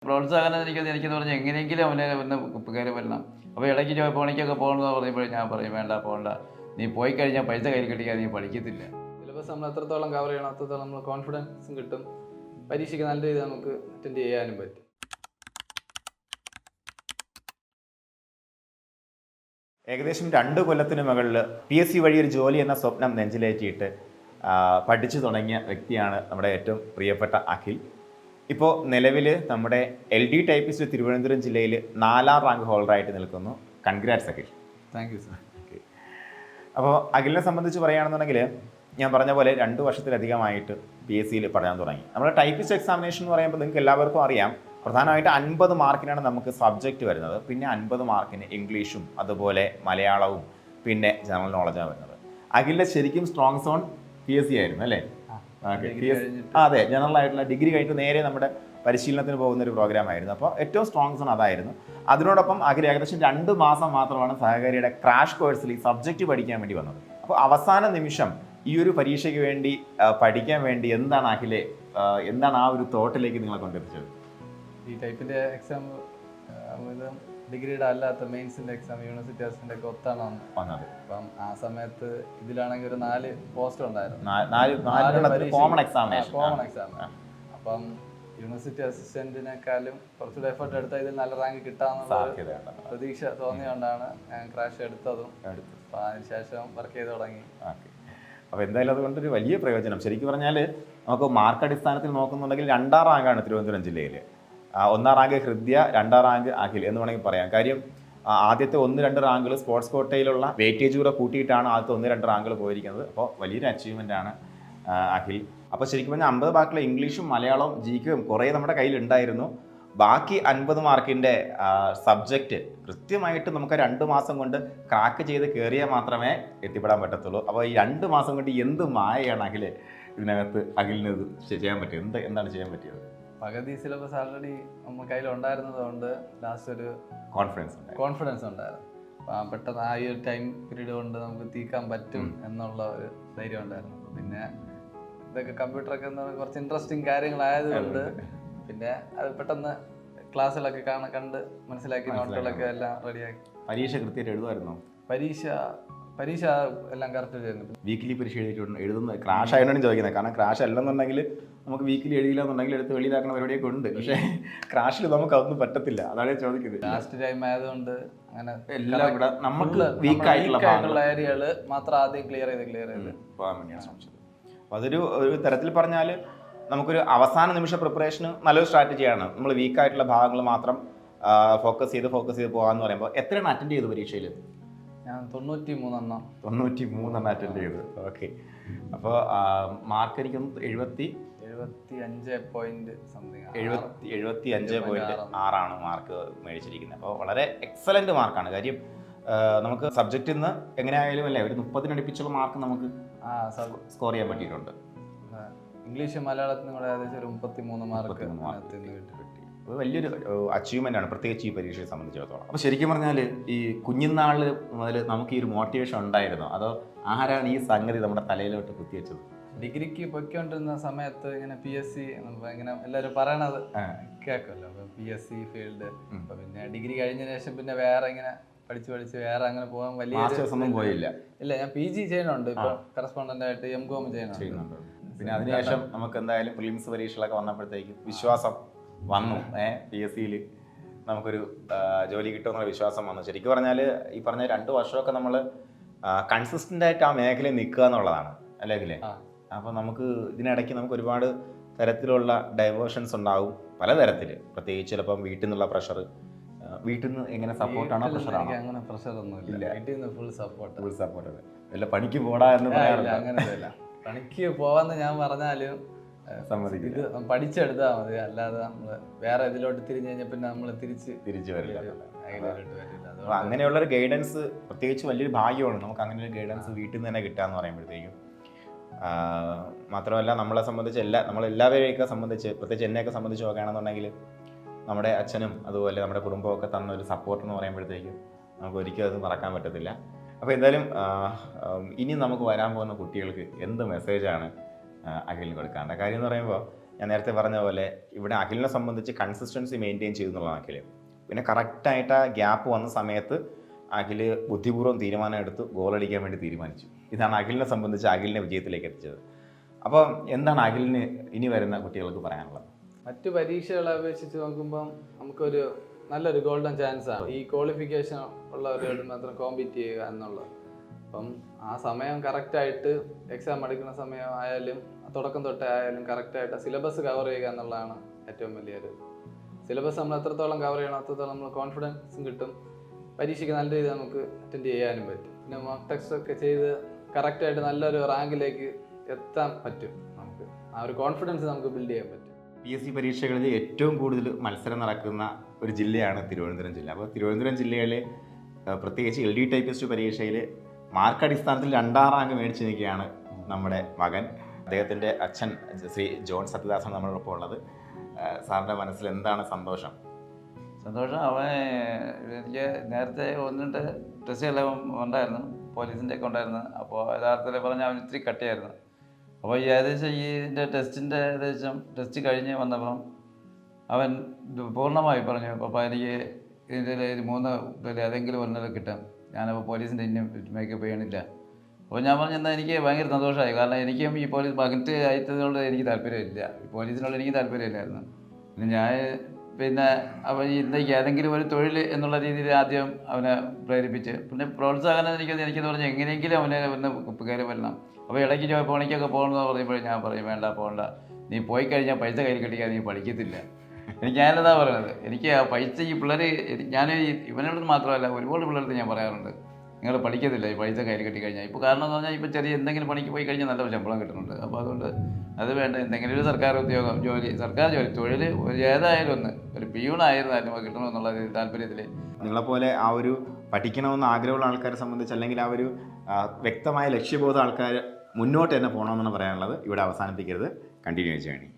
പ്രോത്സാഹനം എനിക്കെന്ന് പറഞ്ഞാൽ എങ്ങനെയെങ്കിലും അവനെ ഒന്ന് കയറി വരണം. അപ്പോൾ ഇടയ്ക്ക് പണിക്കൊക്കെ പോകണമെന്ന് പറഞ്ഞപ്പോൾ ഞാൻ പറയും വേണ്ട പോകണ്ട, നീ പോയി കഴിഞ്ഞാൽ പൈസ കയ്യിൽ കിട്ടിയാൽ നീ പഠിക്കത്തില്ല. സിലബസ് നമ്മൾ എത്രത്തോളം കവർ ചെയ്യണം അത്രത്തോളം നമ്മൾ കോൺഫിഡൻസും കിട്ടും, പരീക്ഷയ്ക്ക് നല്ല രീതിയിൽ നമുക്ക് അറ്റൻഡ് ചെയ്യാനും പറ്റും. ഏകദേശം 2 കൊല്ലത്തിന് മുകളിൽ PSC വഴി ഒരു ജോലി എന്ന സ്വപ്നം നെഞ്ചിലേറ്റിയിട്ട് പഠിച്ചു തുടങ്ങിയ വ്യക്തിയാണ് നമ്മുടെ ഏറ്റവും പ്രിയപ്പെട്ട അഖിൽ. ഇപ്പോൾ നിലവിൽ നമ്മുടെ LD ടൈപ്പിസ്റ്റ് തിരുവനന്തപുരം ജില്ലയിൽ 4ാം റാങ്ക് ഹോൾഡറായിട്ട് നിൽക്കുന്നു. Congrats Akhil. Thank you sir. അപ്പോൾ അഖിലിനെ സംബന്ധിച്ച് പറയുകയാണെന്നുണ്ടെങ്കിൽ ഞാൻ പറഞ്ഞ പോലെ 2 വർഷത്തിലധികമായിട്ട് PSCയിൽ പഠനം തുടങ്ങി. നമ്മുടെ ടൈപ്പിസ്റ്റ് എക്സാമിനേഷൻ എന്ന് പറയുമ്പോൾ നിങ്ങൾക്ക് എല്ലാവർക്കും അറിയാം, പ്രധാനമായിട്ട് 50 മാർക്കിനാണ് നമുക്ക് സബ്ജക്റ്റ് വരുന്നത്. പിന്നെ 50 മാർക്കിന് ഇംഗ്ലീഷും അതുപോലെ മലയാളവും പിന്നെ ജനറൽ നോളജാണ് വരുന്നത്. അഖിലിൻ്റെ ശരിക്കും സ്ട്രോങ് സോൺ PSC ആയിരുന്നു അല്ലേ? അതെ, ജനറൽ ആയിട്ടുള്ള ഡിഗ്രി കഴിഞ്ഞിട്ട് നേരെ നമ്മുടെ പരിശീലനത്തിന് പോകുന്ന ഒരു പ്രോഗ്രാം ആയിരുന്നു. അപ്പോൾ ഏറ്റവും സ്ട്രോങ് സോൺ അതായിരുന്നു. അതിനോടൊപ്പം അഖിൽ ഏകദേശം 2 മാസം മാത്രമാണ് സഹകാരിയുടെ ക്രാഷ് കോഴ്സിൽ ഈ സബ്ജക്റ്റ് പഠിക്കാൻ വേണ്ടി വന്നത്. അപ്പോൾ അവസാന നിമിഷം ഈ ഒരു പരീക്ഷയ്ക്ക് വേണ്ടി പഠിക്കാൻ വേണ്ടി എന്താണ് അഖിലെ, എന്താണ് ആ ഒരു തോട്ടിലേക്ക് നിങ്ങളെ കൊണ്ടെത്തിച്ചത്? ഈ ടൈപ്പിൻ്റെ എക്സാം ഡിഗ്രിയുടെ അല്ലാത്ത മെയിൻസിൻ്റെ എക്സാം യൂണിവേഴ്സിറ്റി അസിസ്റ്റൻ്റ് ഒക്കെ ഒത്താണ് വന്നത്. അപ്പം ആ സമയത്ത് ഇതിലാണെങ്കിൽ ഒരു 4 പോസ്റ്റ് ഉണ്ടായിരുന്നു, കോമൺ എക്സാം. അപ്പം യൂണിവേഴ്സിറ്റി അസിസ്റ്റന്റിനേക്കാളും കുറച്ചുകൂടെ എഫേർട്ട് എടുത്താൽ ഇതിൽ നല്ല റാങ്ക് കിട്ടാമെന്നുള്ള പ്രതീക്ഷ തോന്നിയുകൊണ്ടാണ് ഞാൻ ക്രാഷ് എടുത്തതും. അപ്പം അതിനുശേഷം വർക്ക് ചെയ്ത് തുടങ്ങി. അപ്പോൾ എന്തായാലും അതുകൊണ്ടൊരു വലിയ പ്രയോജനം. ശരിക്കും പറഞ്ഞാൽ നമുക്ക് മാർക്ക് അടിസ്ഥാനത്തിൽ നോക്കുന്നുണ്ടെങ്കിൽ 2ാം റാങ്കാണ് തിരുവനന്തപുരം ജില്ലയിൽ. 1ാം റാങ്ക് ഹൃദ്യ, 2ാം റാങ്ക് അഖിൽ എന്ന് വേണമെങ്കിൽ പറയാം. കാര്യം ആദ്യത്തെ 1-2 റാങ്കുകൾ സ്പോർട്സ് കോട്ടയിലുള്ള വെയിറ്റേജ് കൂടെ കൂട്ടിയിട്ടാണ് ആദ്യത്തെ 1-2 റാങ്കുകൾ പോയിരിക്കുന്നത്. അപ്പോൾ വലിയൊരു അച്ചീവ്മെൻ്റ് ആണ് അഖിൽ. അപ്പോൾ ശരിക്കും പറഞ്ഞാൽ 50 മാർക്കിലെ ഇംഗ്ലീഷും മലയാളവും GKയും കുറേ നമ്മുടെ കയ്യിലുണ്ടായിരുന്നു. ബാക്കി 50 മാർക്കിൻ്റെ സബ്ജക്റ്റ് കൃത്യമായിട്ട് നമുക്ക് 2 മാസം കൊണ്ട് ക്രാക്ക് ചെയ്ത് കയറിയാൽ മാത്രമേ എത്തിപ്പെടാൻ പറ്റത്തുള്ളൂ. അപ്പോൾ ഈ 2 മാസം കൊണ്ട് എന്ത് മായയാണ് അഖിൽ ഇതിനകത്ത് അഖിലിന് ചെയ്യാൻ പറ്റിയത്? എന്താണ് ചെയ്യാൻ പറ്റിയത്? പകുതി സിലബസ് ആൾറെഡി നമ്മൾ കയ്യിലുണ്ടായിരുന്നത് കൊണ്ട് ലാസ്റ്റ് ഒരു കോൺഫിഡൻസ് ഉണ്ടായിരുന്നു. പെട്ടെന്ന് ആ ഒരു ടൈം പീരീഡ് കൊണ്ട് നമുക്ക് തീക്കാൻ പറ്റും എന്നുള്ള ഒരു ധൈര്യം ഉണ്ടായിരുന്നു. പിന്നെ ഇതൊക്കെ കമ്പ്യൂട്ടറൊക്കെ കുറച്ച് ഇൻട്രസ്റ്റിംഗ് കാര്യങ്ങളായതുകൊണ്ട് പിന്നെ അത് പെട്ടെന്ന് ക്ലാസ്സിലൊക്കെ കണ്ട് മനസ്സിലാക്കി, നോട്ടുകളൊക്കെ എല്ലാം റെഡിയാക്കി. പരീക്ഷ കൃത്യമായിട്ട് എഴുതുമായിരുന്നോ? പരീക്ഷ എല്ലാം കറക്റ്റ് ചെയ്യുന്നു. വീക്കിലി പരീക്ഷ എഴുതുന്നത് ക്രാഷ് ആയതുകൊണ്ടാണ് ചോദിക്കുന്നത്. കാരണം ക്രാഷ് അല്ലെന്നുണ്ടെങ്കിൽ നമുക്ക് വീക്കിലി എഴുതിയില്ല എന്നുണ്ടെങ്കിൽ എടുത്ത് വെളിയിലാക്കുന്ന പരിപാടിയൊക്കെ ഉണ്ട്. പക്ഷേ ക്രാഷിൽ നമുക്ക് അതൊന്നും പറ്റത്തില്ല. അതാണ് ചോദിക്കുന്നത്. ലാസ്റ്റ് ടൈം ആയതുകൊണ്ട് അങ്ങനെ എല്ലാം ഇവിടെ നമുക്ക് വീക്കായിട്ടുള്ള ഏരിയകൾ മാത്രം ആദ്യം ക്ലിയർ ചെയ്ത് പോകാൻ വേണ്ടിയാണ് ശ്രമിച്ചത്. അപ്പോൾ അതൊരു തരത്തിൽ പറഞ്ഞാൽ നമുക്കൊരു അവസാന നിമിഷ പ്രിപ്പറേഷന് നല്ലൊരു സ്ട്രാറ്റജിയാണ്. നമ്മൾ വീക്കായിട്ടുള്ള ഭാഗങ്ങൾ മാത്രം ഫോക്കസ് ചെയ്ത് പോകാമെന്ന് പറയുമ്പോൾ എത്രയാണ് അറ്റൻഡ് ചെയ്തു പരീക്ഷയിൽ? ഞാൻ 93 അറ്റൻഡ് ചെയ്തു. ഓക്കെ. അപ്പോൾ മാർക്ക് എനിക്കും 75.6 മാർക്ക് മേടിച്ചിരിക്കുന്നത്. അപ്പോൾ വളരെ എക്സലൻറ്റ് മാർക്കാണ്. കാര്യം നമുക്ക് സബ്ജക്റ്റിൽ നിന്ന് എങ്ങനെയായാലും അല്ലേ ഒരു 30-അടുപ്പിച്ചുള്ള മാർക്ക് നമുക്ക് സ്കോർ ചെയ്യാൻ പറ്റിയിട്ടുണ്ട്. ഇംഗ്ലീഷ് മലയാളത്തിനും കൂടെ ഏകദേശം ഒരു 33 മാർക്ക് കിട്ടി. അത് വലിയൊരു അച്ചീവ്മെൻ്റ് ആണ്, പ്രത്യേകിച്ച് ഈ പരീക്ഷയെ സംബന്ധിച്ചിടത്തോളം. അപ്പോൾ ശരിക്കും പറഞ്ഞാൽ ഈ കുഞ്ഞുനാളിൽ മുതൽ നമുക്ക് ഈ ഒരു മോട്ടിവേഷൻ ഉണ്ടായിരുന്നോ, അതോ ആരാണ് ഈ സംഗതി നമ്മുടെ തലയിലോട്ട് കുത്തിവെച്ചത്? ഡിഗ്രിക്ക് പൊയ്ക്കൊണ്ടിരുന്ന സമയത്ത് ഇങ്ങനെ PSC ഇങ്ങനെ എല്ലാവരും പറയണത് കേൾക്കുമല്ലോ, PSC ഫീൽഡ്. അപ്പോൾ പിന്നെ ഡിഗ്രി കഴിഞ്ഞതിന് ശേഷം പിന്നെ വേറെ ഇങ്ങനെ പഠിച്ച് വേറെ അങ്ങനെ പോകാൻ വലിയ പോയില്ല. ഇല്ല, ഞാൻ PG ചെയ്യുന്നുണ്ട് ഇപ്പോൾ, കറസ്പോണ്ടൻ്റ് ആയിട്ട് MCOM ചെയ്യുന്നുണ്ട്. പിന്നെ അതിനുശേഷം നമുക്ക് എന്തായാലും പ്രിലിംസ് പരീക്ഷകളൊക്കെ വന്നപ്പോഴത്തേക്കും വിശ്വാസം വന്നു. PSCയിൽ നമുക്കൊരു ജോലി കിട്ടുമെന്നുള്ള വിശ്വാസം വന്നു. ശരിക്കും പറഞ്ഞാൽ ഈ പറഞ്ഞ 2 വർഷമൊക്കെ നമ്മൾ കൺസിസ്റ്റൻ്റ് ആയിട്ട് ആ മേഖലയിൽ നിൽക്കുക എന്നുള്ളതാണ് അല്ലെങ്കിൽ. അപ്പോൾ നമുക്ക് ഇതിനിടയ്ക്ക് നമുക്ക് ഒരുപാട് തരത്തിലുള്ള ഡൈവേർഷൻസ് ഉണ്ടാവും, പലതരത്തിൽ. പ്രത്യേകിച്ച് ചിലപ്പം വീട്ടിൽ നിന്നുള്ള പ്രഷർ, വീട്ടിൽ നിന്ന് എങ്ങനെ സപ്പോർട്ടാണോ പ്രഷറാണോ? അങ്ങനെ പ്രഷറൊന്നുമില്ല, വീട്ടിൽ നിന്ന് ഫുൾ സപ്പോർട്ട്. അല്ല പണിക്ക് പോടാ എന്ന് പറയാറില്ല. അങ്ങനെയല്ല, പണിക്ക് പോവാന്ന് ഞാൻ പറഞ്ഞാലും ഇത് പഠിച്ചെടുത്താൽ മതി, അല്ലാതെ നമ്മൾ വേറെ ഇതിലോട്ട് തിരിഞ്ഞു കഴിഞ്ഞാൽ പിന്നെ നമ്മൾ തിരിച്ചു വരില്ല. അപ്പോൾ അങ്ങനെയുള്ളൊരു ഗൈഡൻസ് പ്രത്യേകിച്ച് വലിയൊരു ഭാഗ്യമാണ് നമുക്ക്. അങ്ങനെ ഒരു ഗൈഡൻസ് വീട്ടിൽ നിന്ന് തന്നെ കിട്ടുക എന്ന് പറയുമ്പോഴത്തേക്കും. മാത്രമല്ല നമ്മളെ സംബന്ധിച്ച് നമ്മളെല്ലാവരെയൊക്കെ സംബന്ധിച്ച്, പ്രത്യേകിച്ച് എന്നെയൊക്കെ സംബന്ധിച്ച് നോക്കുകയാണെന്നുണ്ടെങ്കിൽ നമ്മുടെ അച്ഛനും അതുപോലെ നമ്മുടെ കുടുംബമൊക്കെ തന്ന ഒരു സപ്പോർട്ട് എന്ന് പറയുമ്പോഴത്തേക്കും നമുക്ക് ഒരിക്കലും അത് മറക്കാൻ പറ്റത്തില്ല. അപ്പോൾ എന്തായാലും ഇനി നമുക്ക് വരാൻ പോകുന്ന കുട്ടികൾക്ക് എന്ത് മെസ്സേജാണ് അഖിലിന് കൊടുക്കാറുണ്ട്? കാര്യം എന്ന് പറയുമ്പോൾ ഞാൻ നേരത്തെ പറഞ്ഞ പോലെ ഇവിടെ അഖിലിനെ സംബന്ധിച്ച് കൺസിസ്റ്റൻസി മെയിൻറ്റെയിൻ ചെയ്തു എന്നുള്ളതാണ് അഖിൽ. പിന്നെ കറക്റ്റായിട്ട് ആ ഗ്യാപ്പ് വന്ന സമയത്ത് അഖിൽ ബുദ്ധിപൂർവ്വം തീരുമാനം എടുത്ത് ഗോളടിക്കാൻ വേണ്ടി തീരുമാനിച്ചു. ഇതാണ് അഖിലിനെ സംബന്ധിച്ച് അഖിലിനെ വിജയത്തിലേക്ക് എത്തിച്ചത്. അപ്പോൾ എന്താണ് അഖിലിന് ഇനി വരുന്ന കുട്ടികൾക്ക് പറയാനുള്ളത്? മറ്റു പരീക്ഷകളെ അപേക്ഷിച്ച് നോക്കുമ്പം നമുക്കൊരു നല്ലൊരു ഗോൾഡൻ ചാൻസ് ആണ് ഈ ക്വാളിഫിക്കേഷൻ ഉള്ളവരോട് മാത്രം കോമ്പീറ്റ് ചെയ്യുക എന്നുള്ളത്. അപ്പം ആ സമയം കറക്റ്റായിട്ട് എക്സാം എടുക്കുന്ന സമയം ആയാലും തുടക്കം തൊട്ടേ ആയാലും കറക്റ്റായിട്ട് സിലബസ് കവർ ചെയ്യുക എന്നുള്ളതാണ് ഏറ്റവും വലിയൊരു. സിലബസ് നമ്മൾ എത്രത്തോളം കവർ ചെയ്യണം അത്രത്തോളം നമ്മൾ കോൺഫിഡൻസും കിട്ടും, പരീക്ഷയ്ക്ക് നല്ല രീതിയിൽ നമുക്ക് അറ്റൻഡ് ചെയ്യാനും പറ്റും. പിന്നെ മോക്ക് ടെസ്റ്റ് ഒക്കെ ചെയ്ത് കറക്റ്റായിട്ട് നല്ലൊരു റാങ്കിലേക്ക് എത്താൻ പറ്റും. നമുക്ക് ആ ഒരു കോൺഫിഡൻസ് നമുക്ക് ബിൽഡ് ചെയ്യാൻ പറ്റും. PSC പരീക്ഷകളിൽ ഏറ്റവും കൂടുതൽ മത്സരം നടക്കുന്ന ഒരു ജില്ലയാണ് തിരുവനന്തപുരം ജില്ല. അപ്പോൾ തിരുവനന്തപുരം ജില്ലയിൽ പ്രത്യേകിച്ച് LD ടൈപ്പിസ്റ്റ് പരീക്ഷയിൽ മാർക്ക് അടിസ്ഥാനത്തിൽ 2ാം റാങ്ക് മേടിച്ച് നിൽക്കുകയാണ് നമ്മുടെ മകൻ. അദ്ദേഹത്തിൻ്റെ അച്ഛൻ ശ്രീ ജോൺ സത്യദാസാണ് നമ്മളോടൊപ്പം ഉള്ളത്. സാറിൻ്റെ മനസ്സിൽ എന്താണ് സന്തോഷം? അവൻ എനിക്ക് നേരത്തെ 1-2 ടെസ്റ്റുകളെല്ലാം ഉണ്ടായിരുന്നു, പോലീസിൻ്റെ ഒക്കെ ഉണ്ടായിരുന്നു. അപ്പോൾ യഥാർത്ഥത്തിൽ പറഞ്ഞാൽ അവൻ ഇത്തിരി കട്ടിയായിരുന്നു. അപ്പോൾ ഈ ഏകദേശം ഇതിൻ്റെ ടെസ്റ്റ് കഴിഞ്ഞ് വന്നപ്പം അവൻ പൂർണ്ണമായി പറഞ്ഞു, അപ്പോൾ എനിക്ക് ഇതിൽ 3 ഏതെങ്കിലും ഒന്നിൽ കിട്ടും, ഞാനപ്പോൾ പോലീസിൻ്റെ ഇന്നും മേക്കപ്പ് ചെയ്യണില്ല. അപ്പോൾ ഞാൻ പറഞ്ഞാൽ എനിക്ക് ഭയങ്കര സന്തോഷമായി. കാരണം എനിക്കും ഈ പോലീസ് മകറ്റ് അയച്ചതുകൊണ്ട് എനിക്ക് താല്പര്യമില്ല, പോലീസിനോട് എനിക്ക് താല്പര്യമില്ലായിരുന്നു. പിന്നെ അവൻ ഇന്നേക്ക് ഏതെങ്കിലും ഒരു തൊഴിൽ എന്നുള്ള രീതിയിൽ ആദ്യം അവനെ പ്രേരിപ്പിച്ച്, പിന്നെ പ്രോത്സാഹനം എനിക്കെന്ന് പറഞ്ഞാൽ എങ്ങനെയെങ്കിലും അവനെ ഒന്ന് കയറി വരണം. അപ്പോൾ ഇടയ്ക്ക് പണിക്കൊക്കെ പോകണമെന്ന് പറയുമ്പോൾ ഞാൻ പറയും വേണ്ട പോകണ്ട, നീ പോയി കഴിഞ്ഞാൽ പൈസ കയ്യിൽ കിട്ടിയാൽ നീ പഠിക്കത്തില്ല. ഞാനെന്താ പറയുന്നത്, എനിക്ക് ആ പൈസ ഈ പിള്ളേർ, ഞാൻ ഇവനോട് മാത്രമല്ല ഒരുപാട് പിള്ളേർക്ക് ഞാൻ പറയാറുണ്ട്, നിങ്ങൾ പഠിക്കത്തില്ല ഈ പൈസ കയ്യിൽ കിട്ടി കഴിഞ്ഞാൽ. ഇപ്പോൾ കാരണം എന്ന് പറഞ്ഞാൽ ഇപ്പോൾ ചെറിയ എന്തെങ്കിലും പണിക്ക് പോയി കഴിഞ്ഞാൽ നല്ല ശമ്പളം കിട്ടുന്നുണ്ട്. അപ്പോൾ അതുകൊണ്ട് അത് വേണ്ട, എന്തെങ്കിലും ഒരു സർക്കാർ ഉദ്യോഗം സർക്കാർ ജോലി തൊഴിൽ ഏതായാലും ഒരു പിയൂണായിരുന്നാലും കിട്ടണമെന്നുള്ള താല്പര്യത്തിൽ. നിങ്ങളെപ്പോലെ ആ ഒരു പഠിക്കണമെന്ന് ആഗ്രഹമുള്ള ആൾക്കാരെ സംബന്ധിച്ച്, അല്ലെങ്കിൽ ആ ഒരു വ്യക്തമായ ലക്ഷ്യബോധ ആൾക്കാർ മുന്നോട്ട് തന്നെ പോകണമെന്നാണ് പറയാനുള്ളത്. ഇവിടെ അവസാനിപ്പിക്കരുത്, കണ്ടിന്യൂ ചെയ്യണേ.